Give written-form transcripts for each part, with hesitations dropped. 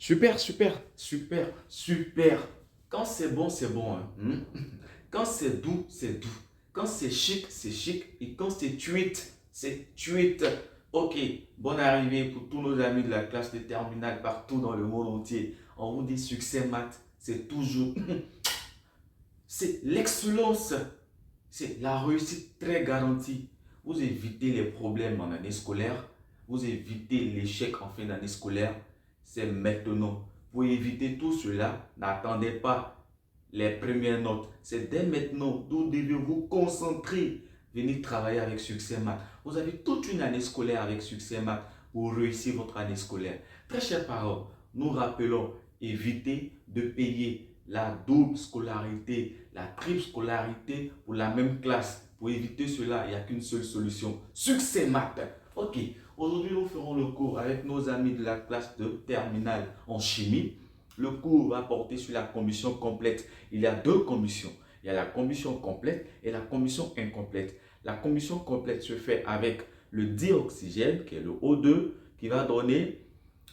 Super, super, super, super. Quand c'est bon, c'est bon, hein. Quand c'est doux, c'est doux. Quand c'est chic, c'est chic. Et quand c'est tweet, c'est tweet. Ok, bonne arrivée pour tous nos amis de la classe de terminale partout dans le monde entier. On vous dit succès maths, c'est toujours, c'est l'excellence, c'est la réussite très garantie. Vous évitez les problèmes en année scolaire, vous évitez l'échec en fin d'année scolaire, c'est maintenant. Pour éviter tout cela, n'attendez pas les premières notes. C'est dès maintenant, vous devez vous concentrer. Venez travailler avec Succès Math. Vous avez toute une année scolaire avec Succès Math pour réussir votre année scolaire. Très chers parents, nous rappelons, évitez de payer la double scolarité, la triple scolarité pour la même classe. Pour éviter cela, il n'y a qu'une seule solution. Succès Math. Ok, aujourd'hui nous ferons le cours avec nos amis de la classe de terminale en chimie. Le cours va porter sur la combustion complète. Il y a deux combustions. Il y a la combustion complète et la combustion incomplète. La combustion complète se fait avec le dioxygène, qui est le O2, qui va donner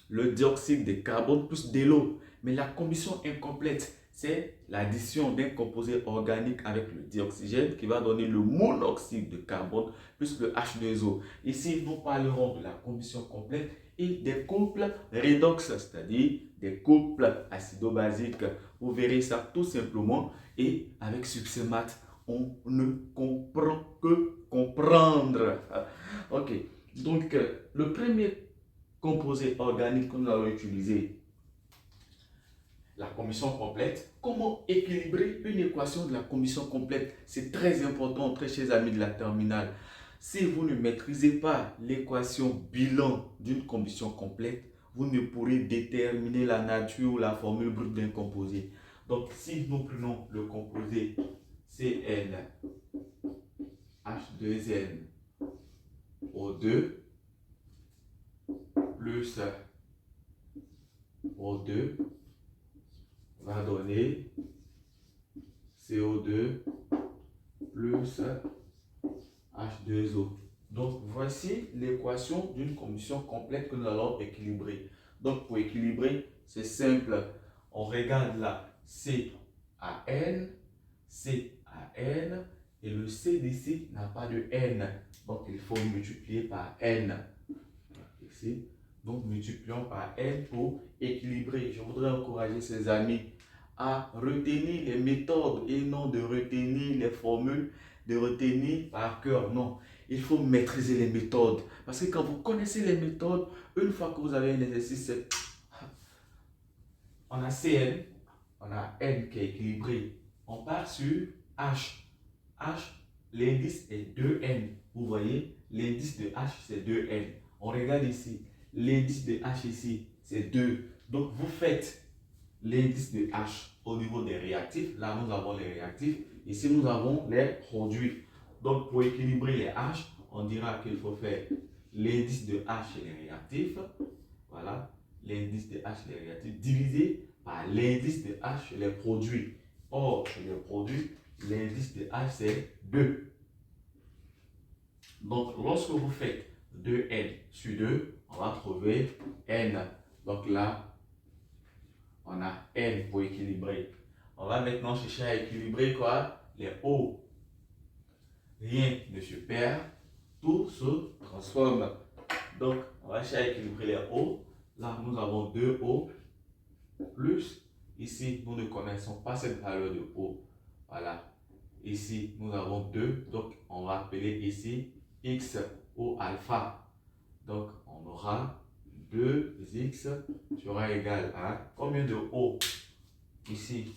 le dioxyde de carbone plus de l'eau. Mais la combustion incomplète, c'est l'addition d'un composé organique avec le dioxygène qui va donner le monoxyde de carbone plus le H2O. Ici, nous parlerons de la combustion complète et des couples redox, c'est-à-dire des couples acido-basiques. Vous verrez ça tout simplement et avec Succès Math, on ne comprend que comprendre. Ok, donc le premier composé organique que nous allons utiliser, la commission complète. Comment équilibrer une équation de la commission complète? C'est très important, très chers amis de la terminale. Si vous ne maîtrisez pas l'équation bilan d'une commission complète, vous ne pourrez déterminer la nature ou la formule brute d'un composé. Donc, si nous prenons le composé CnH2nO2 plus O2 va donner CO2 plus H2O. Donc, voici l'équation d'une combustion complète que nous allons équilibrer. Donc, pour équilibrer, c'est simple. On regarde là, CAN, CAN, et le C d'ici n'a pas de N. Donc, il faut multiplier par N. Ici. Donc, multiplions par N pour équilibrer. Je voudrais encourager ces amis à retenir les méthodes et non de retenir les formules, de retenir par cœur. Non, il faut maîtriser les méthodes. Parce que quand vous connaissez les méthodes, une fois que vous avez un exercice, on a Cn, on a N qui est équilibré. On part sur H. H, l'indice est 2N. Vous voyez, l'indice de H, c'est 2N. On regarde ici, l'indice de H ici, c'est 2. Donc, vous faites l'indice de H au niveau des réactifs. Là, nous avons les réactifs. Ici, nous avons les produits. Donc, pour équilibrer les H, on dira qu'il faut faire l'indice de H et les réactifs. Voilà, l'indice de H et les réactifs divisé par l'indice de H et les produits. Or, chez les produits, l'indice de H, c'est 2. Donc, lorsque vous faites 2N sur 2, on va trouver N. Donc là, on a N pour équilibrer. On va maintenant chercher à équilibrer quoi? Les O. Rien ne se perd, tout se transforme. Donc, on va chercher à équilibrer les O. Là, nous avons 2O plus. Ici, nous ne connaissons pas cette valeur de O. Voilà. Ici, nous avons 2. Donc, on va appeler ici X ou alpha. Donc, on aura 2x sera égal à combien de O? Ici,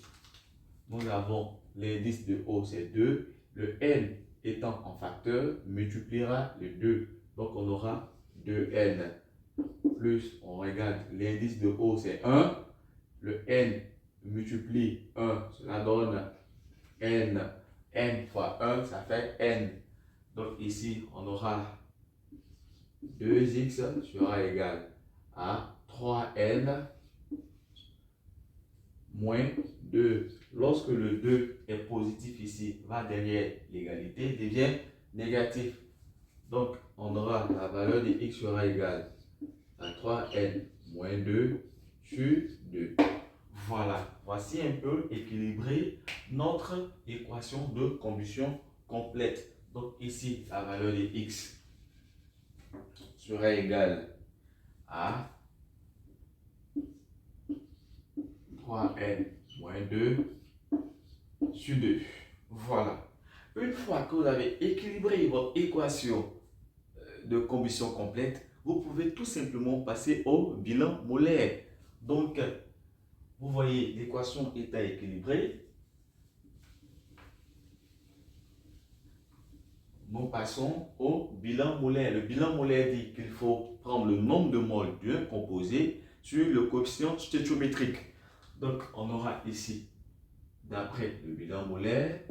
nous avons l'indice de O, c'est 2. Le N étant en facteur, multipliera le 2. Donc, on aura 2N. Plus, on regarde, l'indice de O, c'est 1. Le N multiplie 1, cela donne N. N fois 1, ça fait N. Donc, ici, on aura 2x sera égal à 3n moins 2. Lorsque le 2 est positif ici, va derrière l'égalité, devient négatif. Donc, on aura la valeur de x sera égale à 3n moins 2 sur 2. Voilà, voici un peu équilibré notre équation de combustion complète. Donc ici, la valeur de x sera égale à 3n moins 2 sur 2. Voilà. Une fois que vous avez équilibré votre équation de combustion complète, vous pouvez tout simplement passer au bilan molaire. Donc, vous voyez l'équation étant équilibrée. Nous passons au bilan molaire. Le bilan molaire dit qu'il faut prendre le nombre de moles d'un composé sur le coefficient stéchiométrique. Donc, on aura ici, d'après le bilan molaire,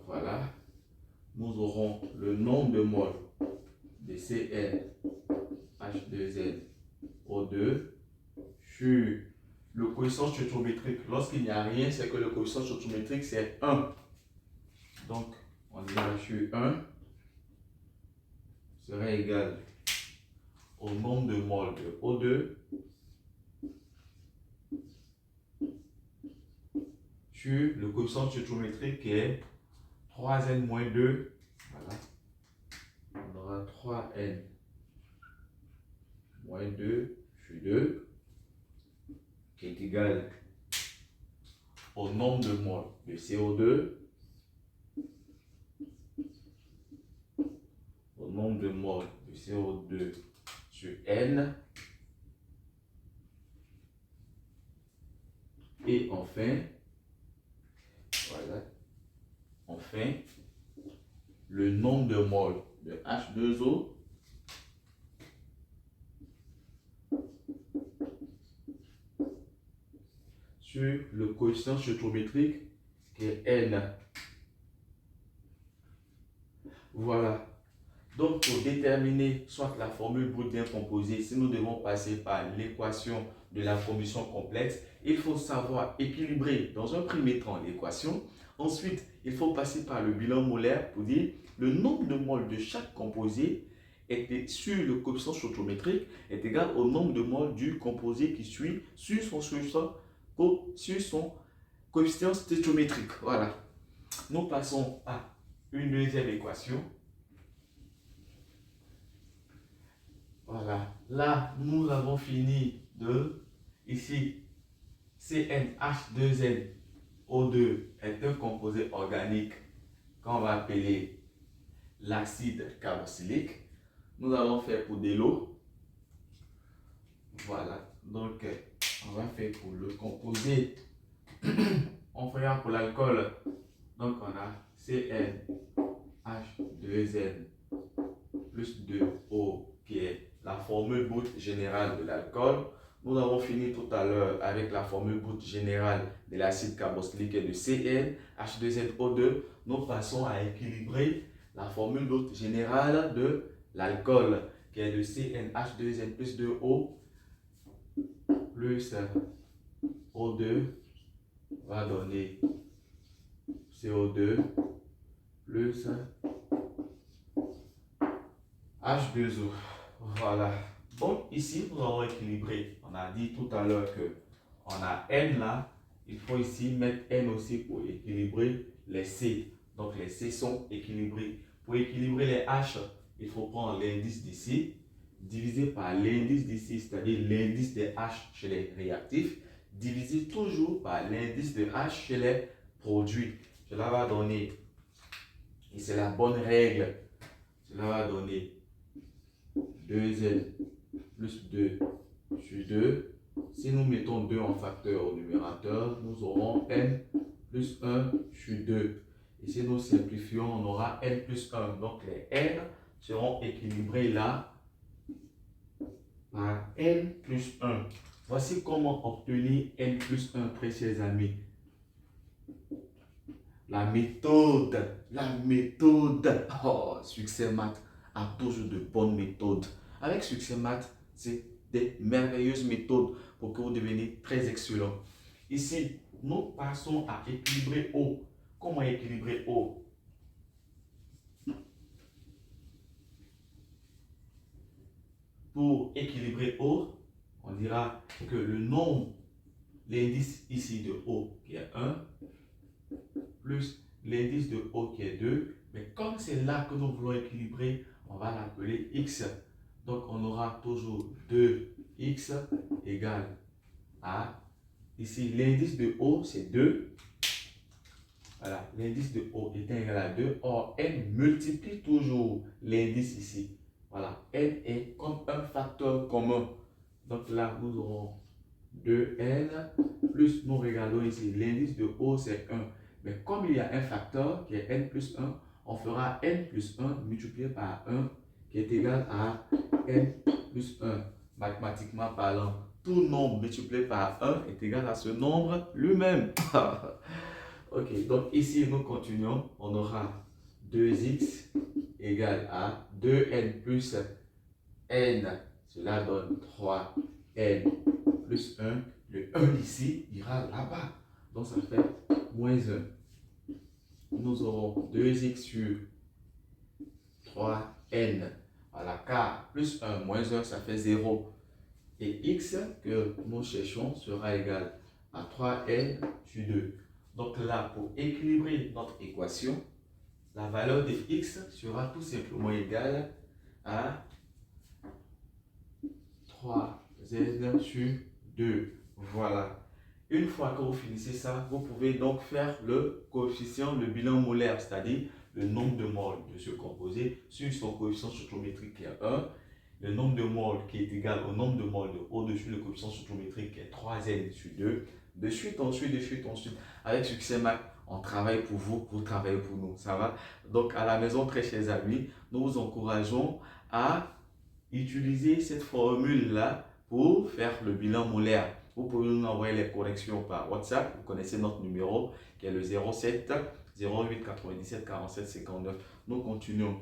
voilà, nous aurons le nombre de moles de CnH2nO2 sur le coefficient stéchiométrique. Lorsqu'il n'y a rien, c'est que le coefficient stéchiométrique c'est 1. Donc, on dira sur 1 serait égal au nombre de moles de O2 sur le coefficient stéchiométrique qui est 3n moins 2. Voilà. On aura 3n moins 2 sur 2 qui est égal au nombre de moles de CO2 sur N. Et enfin, voilà, le nombre de moles de H2O sur le coefficient stéchiométrique qui est N. Voilà. Donc, pour déterminer soit la formule brute d'un composé, si nous devons passer par l'équation de la combustion complète, il faut savoir équilibrer dans un premier temps l'équation. Ensuite, il faut passer par le bilan molaire pour dire le nombre de moles de chaque composé sur le coefficient stéchiométrique est égal au nombre de moles du composé qui suit sur son coefficient stéchiométrique. Voilà. Nous passons à une deuxième équation. Voilà, là nous avons fini de, ici, CnH2nO2 est un composé organique qu'on va appeler l'acide carboxylique. Nous allons faire pour de l'eau. Voilà, donc on va faire pour le composé, on fera pour l'alcool. Donc on a CnH2n plus 2O qui est la formule brute générale de l'alcool. Nous avons fini tout à l'heure avec la formule brute générale de l'acide carboxylique et de CnH2nO2. Nous passons à équilibrer la formule brute générale de l'alcool qui est de CnH2n plus 2O plus O2 va donner CO2 plus H2O. Voilà. Donc ici, nous avons équilibré. On a dit tout à l'heure que on a N là. Il faut ici mettre N aussi pour équilibrer les C. Donc les C sont équilibrés. Pour équilibrer les H, il faut prendre l'indice d'ici, divisé par l'indice d'ici, c'est-à-dire l'indice de H chez les réactifs, divisé toujours par l'indice de H chez les produits. Cela va donner, et c'est la bonne règle, cela va donner 2n plus 2 sur 2. Si nous mettons 2 en facteur au numérateur, nous aurons n plus 1 sur 2. Et si nous simplifions, on aura n plus 1. Donc les n seront équilibrés là par n plus 1. Voici comment obtenir n plus 1, très chers amis. La méthode. Oh, Succès Math a toujours de bonnes méthodes. Avec Succès Math, c'est des merveilleuses méthodes pour que vous deveniez très excellent. Ici, nous passons à équilibrer O. comment équilibrer O? Pour équilibrer O, on dira que le nombre, l'indice ici de O qui est 1, plus l'indice de O qui est 2. Mais comme c'est là que nous voulons équilibrer, on va l'appeler X. Donc on aura toujours 2X égale à, ici l'indice de O c'est 2. Voilà, l'indice de O est égal à 2. Or, n multiplie toujours l'indice ici. Voilà, n est comme un facteur commun. Donc là, nous aurons 2n plus, nous regardons ici, l'indice de O c'est 1. Mais comme il y a un facteur qui est n plus 1, on fera n plus 1 multiplié par 1 qui est égal à n plus 1. Mathématiquement parlant, tout nombre multiplié par 1 est égal à ce nombre lui-même. Ok, donc ici nous continuons, on aura 2x égale à 2n plus n, cela donne 3n plus 1, le 1 ici ira là-bas, donc ça fait moins 1. Nous aurons 2x sur 3n, voilà, car plus 1 moins 1 ça fait 0. Et x que nous cherchons sera égal à 3n sur 2. Donc là, pour équilibrer notre équation, la valeur de x sera tout simplement égale à 3n sur 2. Voilà. Une fois que vous finissez ça, vous pouvez donc faire le coefficient, le bilan molaire, c'est-à-dire le nombre de moles de ce composé sur son coefficient stoichiométrique qui est 1, le nombre de moles qui est égal au nombre de moles au-dessus le coefficient stoichiométrique qui est 3n sur 2. De suite, ensuite. Avec succès Mac, on travaille pour vous, vous travaillez pour nous. Ça va? Donc, à la maison, très chers amis, nous vous encourageons à utiliser cette formule-là pour faire le bilan molaire. Vous pouvez nous envoyer les corrections par WhatsApp. Vous connaissez notre numéro qui est le 07 08 97 47 59. Nous continuons.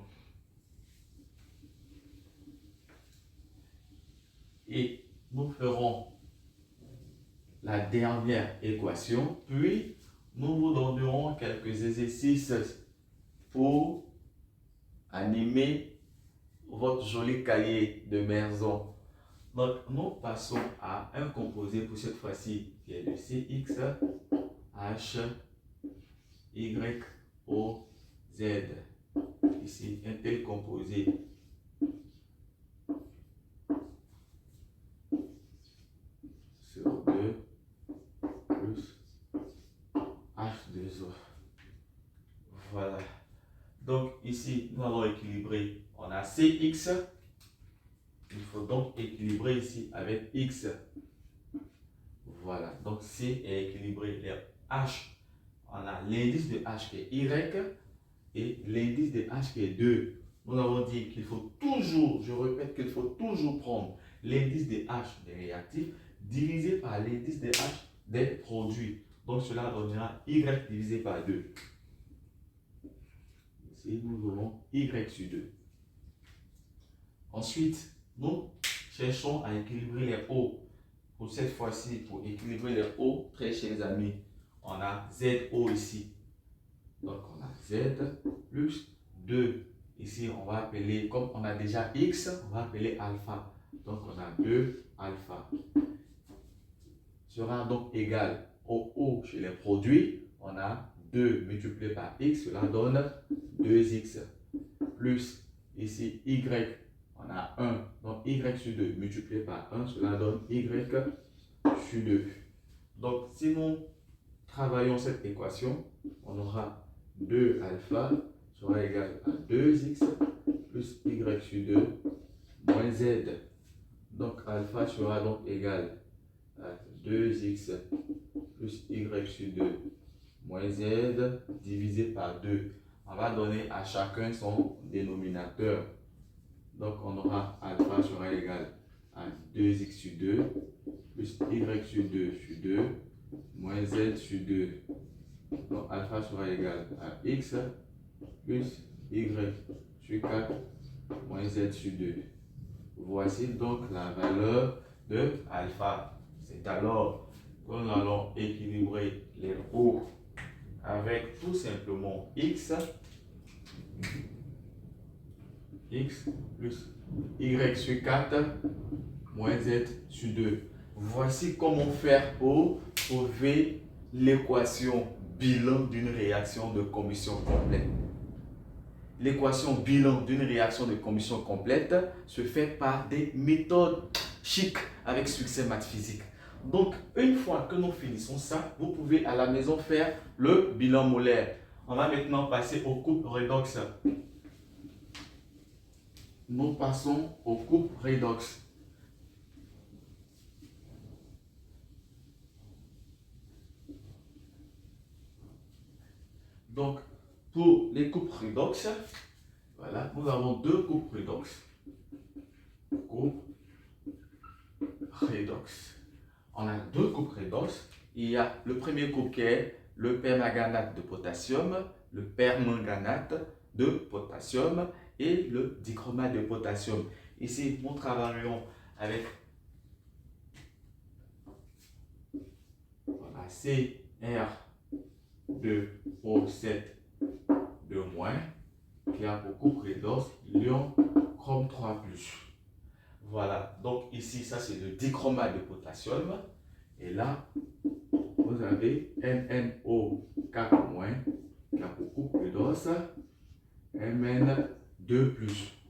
Et nous ferons la dernière équation, puis nous vous donnerons quelques exercices pour animer votre joli cahier de maison. Donc, nous passons à un composé pour cette fois-ci qui est le CX H Y O Z. Ici, un tel composé sur 2 plus H2O. Voilà. Donc ici, nous allons équilibrer. On a CX. Il faut donc équilibrer ici avec X. Voilà. Donc C est équilibré. Les H, on a l'indice de H qui est Y et l'indice de H qui est 2. Nous avons dit qu'il faut toujours, je répète qu'il faut toujours prendre l'indice de H des réactifs divisé par l'indice de H des produits. Donc cela donnera Y divisé par 2. Ici, nous aurons Y sur 2. Ensuite, nous cherchons à équilibrer les O. Pour cette fois-ci, pour équilibrer les O, très chers amis, on a ZO ici. Donc on a Z plus 2. Ici, on va appeler, comme on a déjà X, on va appeler alpha. Donc on a 2 alpha. Sera donc égal au O chez les produits. On a 2 multiplié par X, cela donne 2X. Plus ici Y, on a 1. Donc Y sur 2 multiplié par 1, cela donne Y sur 2. Donc si nous travaillons cette équation, on aura 2 alpha sera égal à 2x plus y sur 2 moins z. Donc alpha sera donc égal à 2x plus y sur 2 moins z divisé par 2. On va donner à chacun son dénominateur. Donc on aura alpha sera égal à 2x sur 2 plus y sur 2 sur 2 moins z sur 2. Donc alpha sera égal à x plus y sur 4 moins z sur 2. Voici donc la valeur de alpha. C'est alors que nous allons équilibrer les O avec tout simplement x plus y sur 4 moins z sur 2. Voici comment faire pour trouver l'équation bilan d'une réaction de combustion complète. L'équation bilan d'une réaction de combustion complète se fait par des méthodes chic avec succès maths physique. Donc, une fois que nous finissons ça, vous pouvez à la maison faire le bilan molaire. On va maintenant passer aux coupes redox. Nous passons aux coupes redox. Donc, pour les coupes redox, voilà, nous avons deux coupes redox. Coupe redox. On a deux coupes redox. Il y a le premier couple qui est le permanganate de potassium, le permanganate de potassium et le dichromate de potassium. Ici, nous travaillons avec voilà, CR2O7 de moins qui a pour coupe redox l'ion chrome 3+. Voilà, donc ici, ça c'est le dichromate de potassium. Et là, vous avez NNO4- qui a pour coupe redox Mn2+.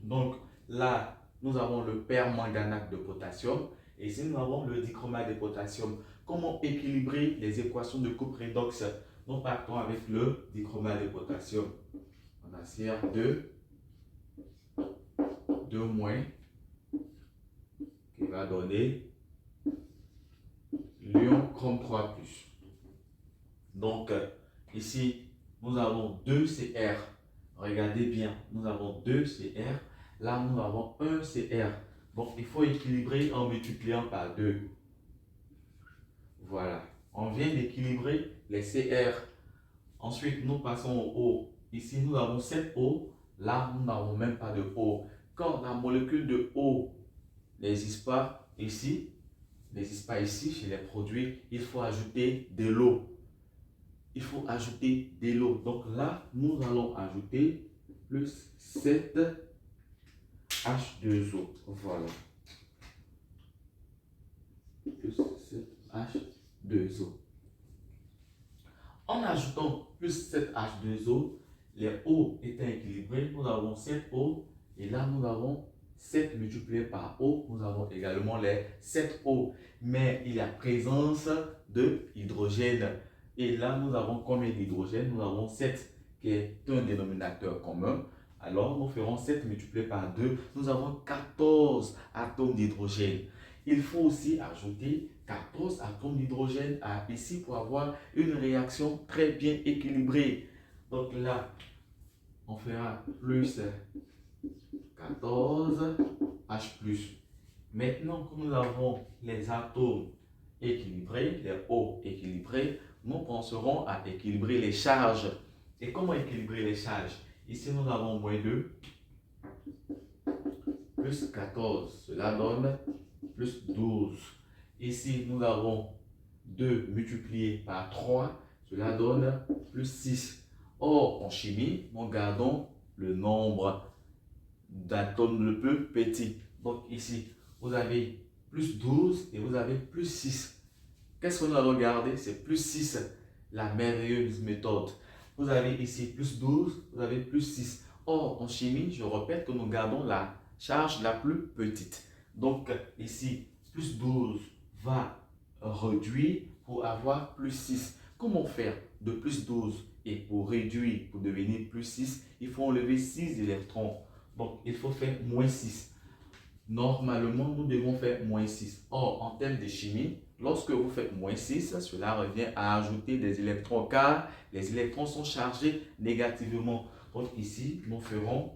Donc là, nous avons le permanganate de potassium. Et ici, nous avons le dichromate de potassium. Comment équilibrer les équations de coupe redox? Nous partons avec le dichromate de potassium. On a Cr2, 2- qui va donner l'ion chrome 3+. Donc, ici, nous avons 2 Cr. Regardez bien, nous avons 2 Cr. Là, nous avons 1 Cr. Donc, il faut équilibrer en multipliant par 2. Voilà. On vient d'équilibrer les Cr. Ensuite, nous passons au O. Ici, nous avons 7 O. Là, nous n'avons même pas de O. Quand la molécule de O n'existe pas ici, chez les produits, il faut ajouter de l'eau. Il faut ajouter de l'eau. Donc là, nous allons ajouter plus 7 H2O. Voilà. Plus 7 H2O. En ajoutant plus 7 H2O, les O étant équilibrés, nous avons 7 O. Et là, nous avons 7 multiplié par O. Nous avons également les 7 O. Mais il y a présence de hydrogène. Et là, nous avons combien d'hydrogène? Nous avons 7, qui est un dénominateur commun. Alors, nous ferons 7 multiplié par 2. Nous avons 14 atomes d'hydrogène. Il faut aussi ajouter 14 atomes d'hydrogène ici pour avoir une réaction très bien équilibrée. Donc là, on fera plus 14 H+. Maintenant que nous avons les atomes équilibrés, les O équilibrés, nous penserons à équilibrer les charges. Et comment équilibrer les charges? Ici, nous avons -2 plus 14. Cela donne plus 12. Ici, nous avons 2 multiplié par 3. Cela donne plus 6. Or, en chimie, nous gardons le nombre d'atomes le plus petit. Donc ici, vous avez plus 12 et vous avez plus 6. Qu'est-ce que nous allons garder? C'est plus 6, la merveilleuse méthode. Vous avez ici plus 12, vous avez plus 6. Or, en chimie, je répète que nous gardons la charge la plus petite. Donc ici, plus 12 va réduire pour avoir plus 6. Comment faire de plus 12 et pour réduire, pour devenir plus 6, il faut enlever 6 électrons. Donc, il faut faire -6. Normalement, nous devons faire -6. Or, en termes de chimie, lorsque vous faites -6, cela revient à ajouter des électrons car les électrons sont chargés négativement. Donc ici, nous ferons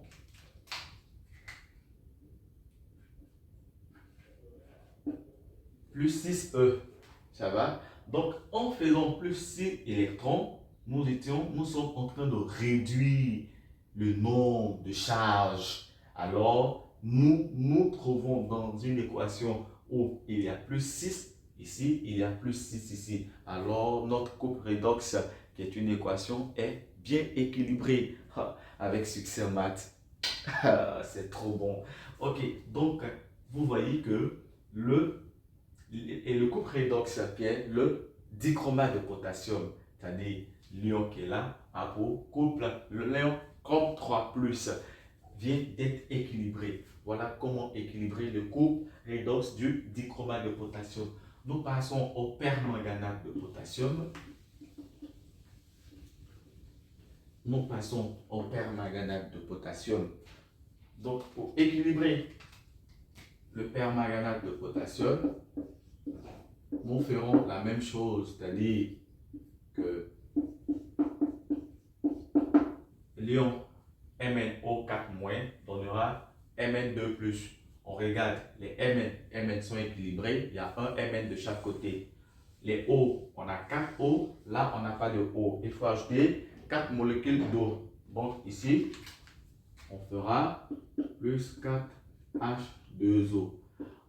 plus 6E. Ça va? Donc, en faisant plus 6 électrons, nous sommes en train de réduire le nombre de charges. Alors, nous trouvons dans une équation où il y a plus 6 ici, il y a plus 6 ici. Alors, notre coupe redox qui est une équation, est bien équilibrée. Avec succès maths, c'est trop bon. Ok, donc vous voyez que le couple redox qui est le dichromate de potassium, c'est-à-dire l'ion qui est là, apo, couple, le l'ion comme 3 plus, vient d'être équilibré. Voilà comment équilibrer le couple redox du dichromate de potassium. Nous passons au permanganate de potassium. Nous passons au permanganate de potassium. Donc, pour équilibrer le permanganate de potassium, nous ferons la même chose, c'est-à-dire que l'ion MnO4- donnera Mn2+. On regarde, les Mn sont équilibrés, il y a un Mn de chaque côté. Les O, on a 4 O, là on n'a pas de O. Il faut ajouter 4 molécules d'eau. Donc ici, on fera plus 4H2O.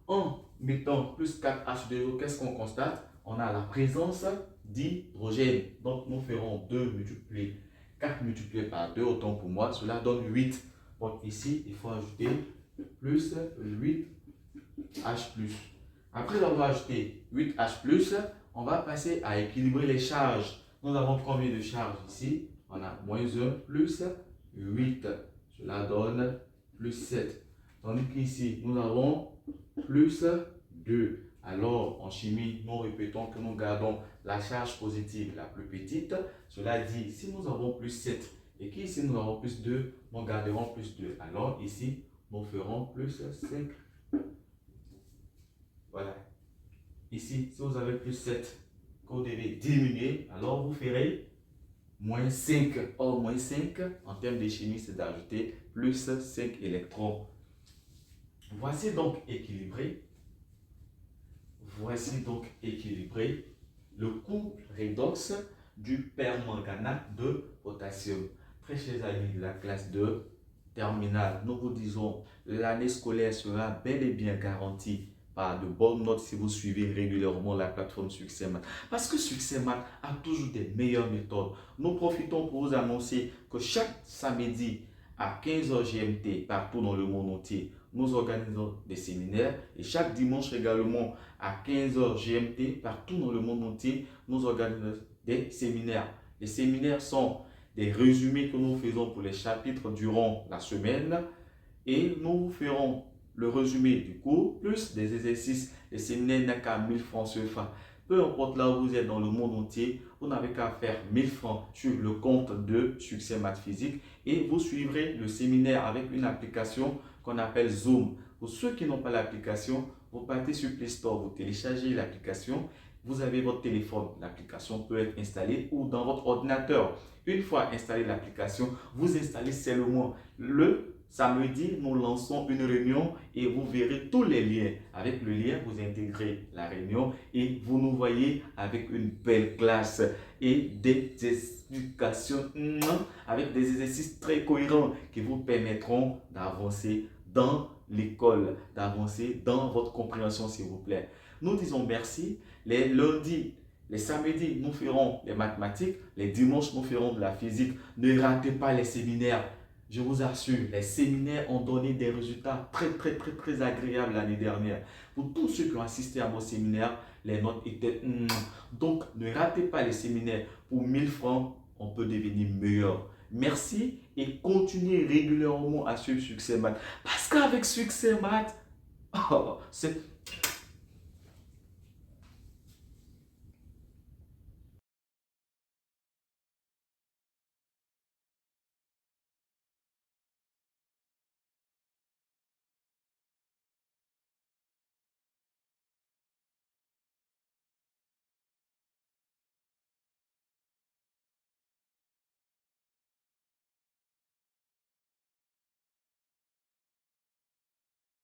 En mettant plus 4H2O, qu'est-ce qu'on constate? On a la présence d'hydrogène. Donc nous ferons 2 multiplié 4 multiplié par 2, autant pour moi, cela donne 8. Donc ici, il faut ajouter plus 8H+. Après avoir ajouté 8H+, on va passer à équilibrer les charges. Nous avons combien de charges ici? On a moins 1 plus 8. Cela donne plus 7. Tandis qu'ici, nous avons plus 2. Alors, en chimie, nous répétons que nous gardons la charge positive la plus petite. Cela dit, si nous avons plus 7 et qu'ici nous avons plus 2, nous garderons plus 2. Alors, ici, nous ferons plus 5. Voilà. Ici, si vous avez plus 7 que vous devez diminuer, alors vous ferez moins 5. Or, moins 5, en termes de chimie, c'est d'ajouter plus 5 électrons. Voici donc équilibré. Voici donc équilibré le couple redox du permanganate de potassium. Très chers amis de la classe de terminale, nous vous disons, l'année scolaire sera bel et bien garantie par de bonnes notes si vous suivez régulièrement la plateforme Succès Math. Parce que Succès Math a toujours des meilleures méthodes. Nous profitons pour vous annoncer que chaque samedi à 15h GMT partout dans le monde entier, nous organisons des séminaires et chaque dimanche également à 15h GMT partout dans le monde entier, nous organisons des séminaires. Les séminaires sont des résumés que nous faisons pour les chapitres durant la semaine et nous ferons le résumé du cours plus des exercices. Les séminaires n'a qu'à 1000 francs CFA. Peu importe là où vous êtes dans le monde entier, vous n'avez qu'à faire 1000 francs sur le compte de Succès Math Physique et vous suivrez le séminaire avec une application qu'on appelle Zoom. Pour ceux qui n'ont pas l'application, vous partez sur Play Store, vous téléchargez l'application, vous avez votre téléphone, l'application peut être installée ou dans votre ordinateur. Une fois installée l'application, vous installez seulement le samedi, nous lançons une réunion et vous verrez tous les liens. Avec le lien, vous intégrez la réunion et vous nous voyez avec une belle classe et des explications avec des exercices très cohérents qui vous permettront d'avancer dans l'école, d'avancer dans votre compréhension, s'il vous plaît. Nous disons merci. Les lundis, les samedis, nous ferons les mathématiques. Les dimanches, nous ferons de la physique. Ne ratez pas les séminaires. Je vous assure, les séminaires ont donné des résultats très agréables l'année dernière. Pour tous ceux qui ont assisté à mon séminaire, les notes étaient... Donc, ne ratez pas les séminaires. Pour 1000 francs, on peut devenir meilleur. Merci et continuez régulièrement à suivre Succès Math. Parce qu'avec Succès Math, oh,